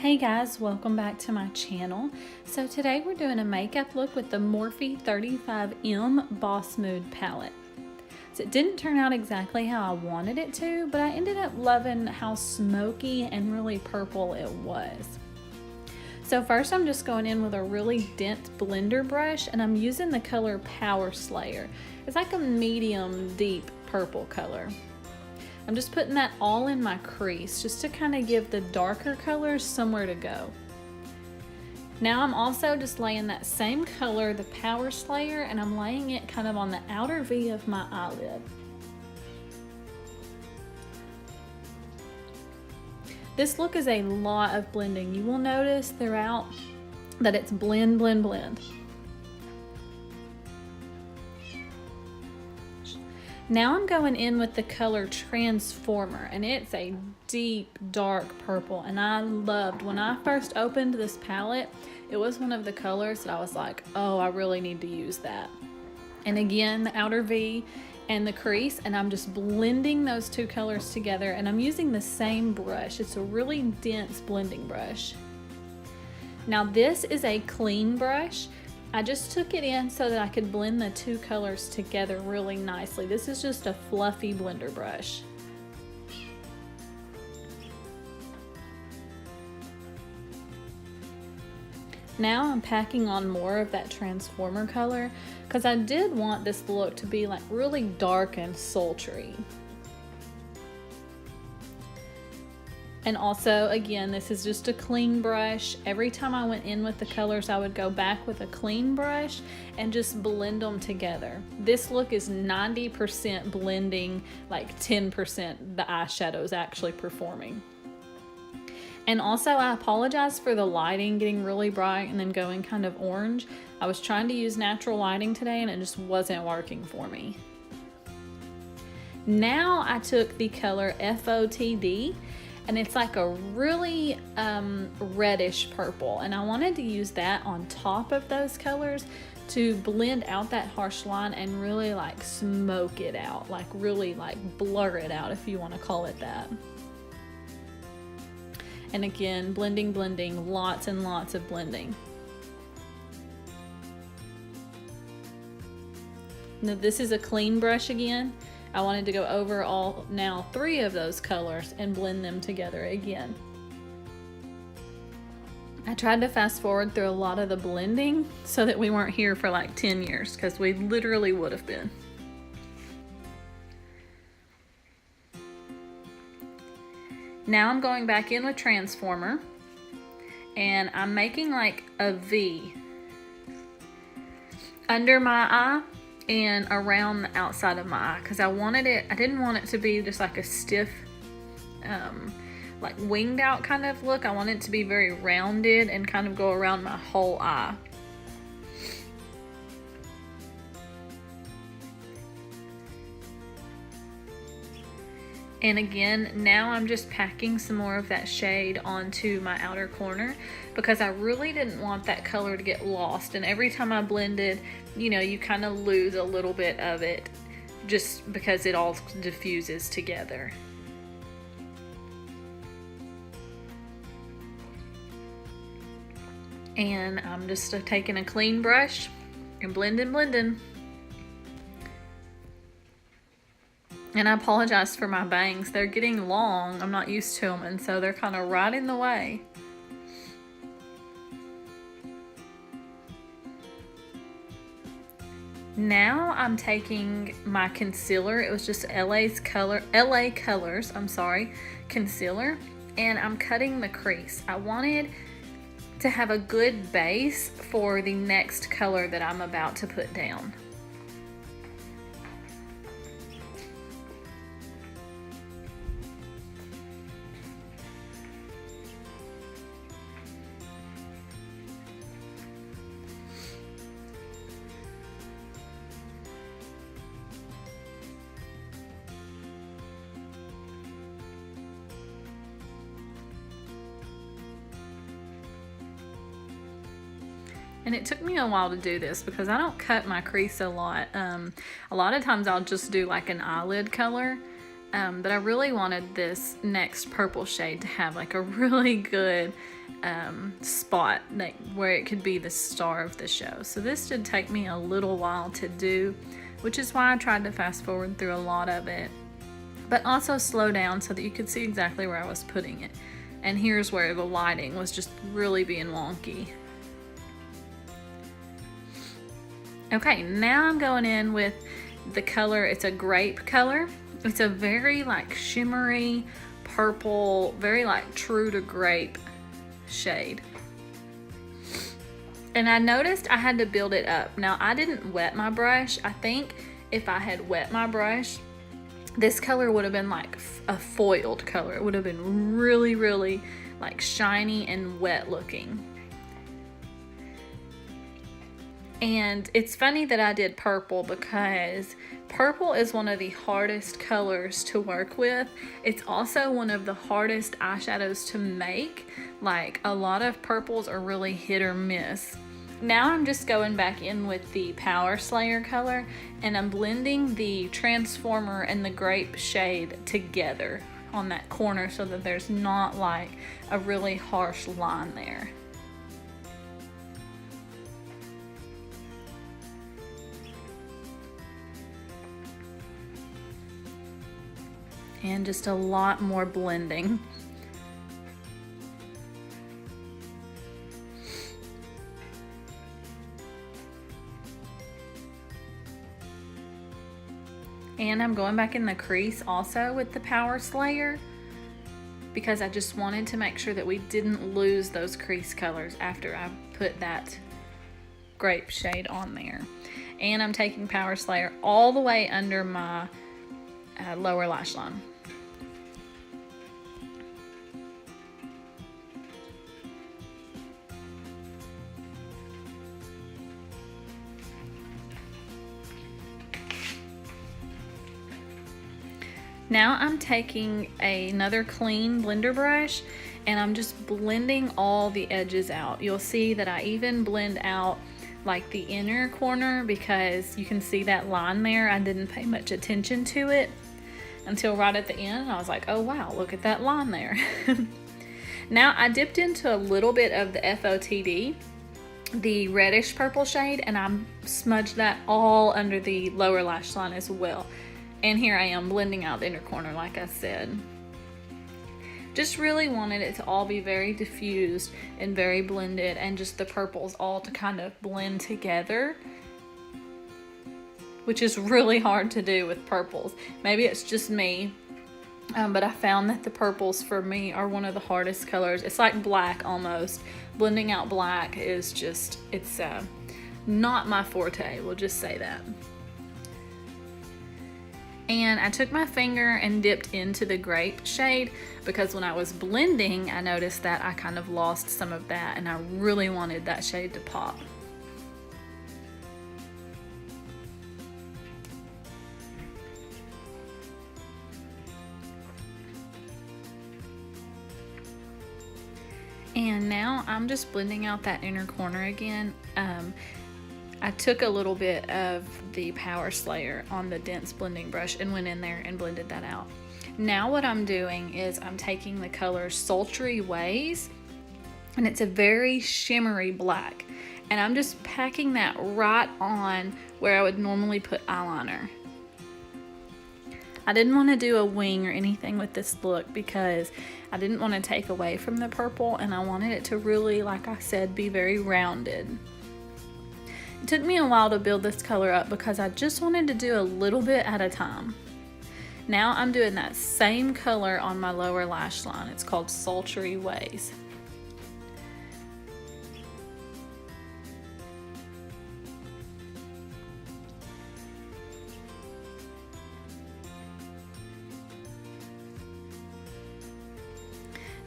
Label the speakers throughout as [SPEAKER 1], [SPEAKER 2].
[SPEAKER 1] Hey guys, welcome back to my channel. So today we're doing a makeup look with the Morphe 35M Boss Mood palette. So it didn't turn out exactly how I wanted it to, but I ended up loving how smoky and really purple it was. So first I'm just going in with a really dense blender brush, and I'm using the color Power Slayer. It's like a medium deep purple color. I'm just putting that all in my crease just to kind of give the darker colors somewhere to go. Now I'm also just laying that same color, the Power Slayer, and I'm laying it kind of on the outer V of my eyelid. This look is a lot of blending. You will notice throughout that it's blend, blend, blend. Now I'm going in with the color Transformer, and it's a deep dark purple, and I loved when I first opened this palette. It was one of the colors that I was like, oh, I really need to use that. And again, the outer V and the crease, and I'm just blending those two colors together, and I'm using the same brush. It's a really dense blending brush. Now this is a clean brush. I just took it in so that I could blend the two colors together really nicely. This is just a fluffy blender brush. Now I'm packing on more of that Transformer color because I did want this look to be like really dark and sultry. And also, again, this is just a clean brush. Every time I went in with the colors, I would go back with a clean brush and just blend them together. This look is 90% blending, like 10% the eyeshadow is actually performing. And also, I apologize for the lighting getting really bright and then going kind of orange. I was trying to use natural lighting today and it just wasn't working for me. Now I took the color FOTD, and it's like a really reddish purple, and I wanted to use that on top of those colors to blend out that harsh line and really like smoke it out, like really like blur it out, if you want to call it that. And again, blending, blending, lots and lots of blending. Now this is a clean brush again. I wanted to go over all now 3 of those colors and blend them together again. I tried to fast forward through a lot of the blending so that we weren't here for like 10 years, because we literally would have been. Now I'm going back in with Transformer, and I'm making like a V under my eye and around the outside of my eye, because I didn't want it to be just like a stiff like winged out kind of look. I want it to be very rounded and kind of go around my whole eye. And again, now I'm just packing some more of that shade onto my outer corner because I really didn't want that color to get lost. And every time I blended, you know, you kind of lose a little bit of it just because it all diffuses together. And I'm just taking a clean brush and blending. And I apologize for my bangs. They're getting long. I'm not used to them, and so they're kind of right in the way. Now I'm taking my concealer. It was just LA Colors, concealer, and I'm cutting the crease. I wanted to have a good base for the next color that I'm about to put down. And it took me a while to do this because I don't cut my crease a lot. A lot of times I'll just do like an eyelid color But I really wanted this next purple shade to have like a really good spot where it could be the star of the show. So this did take me a little while to do, which is why I tried to fast forward through a lot of it, but also slow down so that you could see exactly where I was putting it. And here's where the lighting was just really being wonky. Okay, now I'm going in with the color. It's a grape color. It's a very like shimmery purple, very like true to grape shade. And I noticed I had to build it up. Now I didn't wet my brush. I think if I had wet my brush, this color would have been like a foiled color. It would have been really, really like shiny and wet looking. And it's funny that I did purple because purple is one of the hardest colors to work with. It's also one of the hardest eyeshadows to make. Like a lot of purples are really hit or miss. Now I'm just going back in with the Power Slayer color and I'm blending the Transformer and the grape shade together on that corner so that there's not like a really harsh line there. And just a lot more blending. And I'm going back in the crease also with the Power Slayer because I just wanted to make sure that we didn't lose those crease colors after I put that grape shade on there. And I'm taking Power Slayer all the way under my lower lash line. Now I'm taking another clean blender brush and I'm just blending all the edges out. You'll see that I even blend out like the inner corner because you can see that line there. I didn't pay much attention to it until right at the end. I was like, oh wow, look at that line there. Now I dipped into a little bit of the FOTD, the reddish purple shade, and I smudged that all under the lower lash line as well. And here I am blending out the inner corner like I said. Just really wanted it to all be very diffused and very blended and just the purples all to kind of blend together, which is really hard to do with purples. Maybe it's just me, but I found that the purples for me are one of the hardest colors. It's like black almost. Blending out black is just, it's not my forte, we'll just say that. And I took my finger and dipped into the grape shade because when I was blending, I noticed that I kind of lost some of that and I really wanted that shade to pop. And now I'm just blending out that inner corner again. I took a little bit of the Power Slayer on the dense blending brush and went in there and blended that out. Now what I'm doing is I'm taking the color Sultry Ways, and it's a very shimmery black, and I'm just packing that right on where I would normally put eyeliner. I didn't want to do a wing or anything with this look because I didn't want to take away from the purple, and I wanted it to really, like I said, be very rounded. It took me a while to build this color up because I just wanted to do a little bit at a time. Now I'm doing that same color on my lower lash line. It's called Sultry Ways.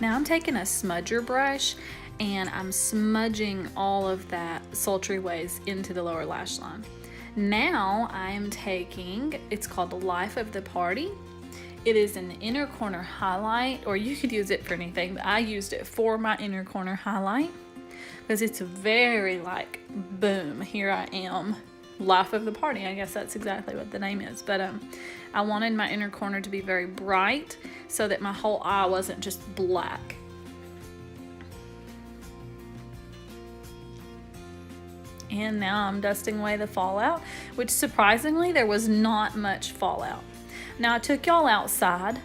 [SPEAKER 1] Now I'm taking a smudger brush and I'm smudging all of that Sultry Ways into the lower lash line. Now I'm taking, it's called the Life of the Party. It is an inner corner highlight, or you could use it for anything, but I used it for my inner corner highlight because it's very like, boom, here I am life of the party. I guess that's exactly what the name is. But I wanted my inner corner to be very bright so that my whole eye wasn't just black. And now I'm dusting away the fallout, which surprisingly there was not much fallout. Now I took y'all outside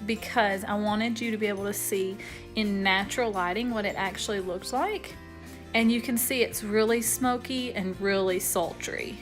[SPEAKER 1] because I wanted you to be able to see in natural lighting what it actually looks like. And you can see it's really smoky and really sultry.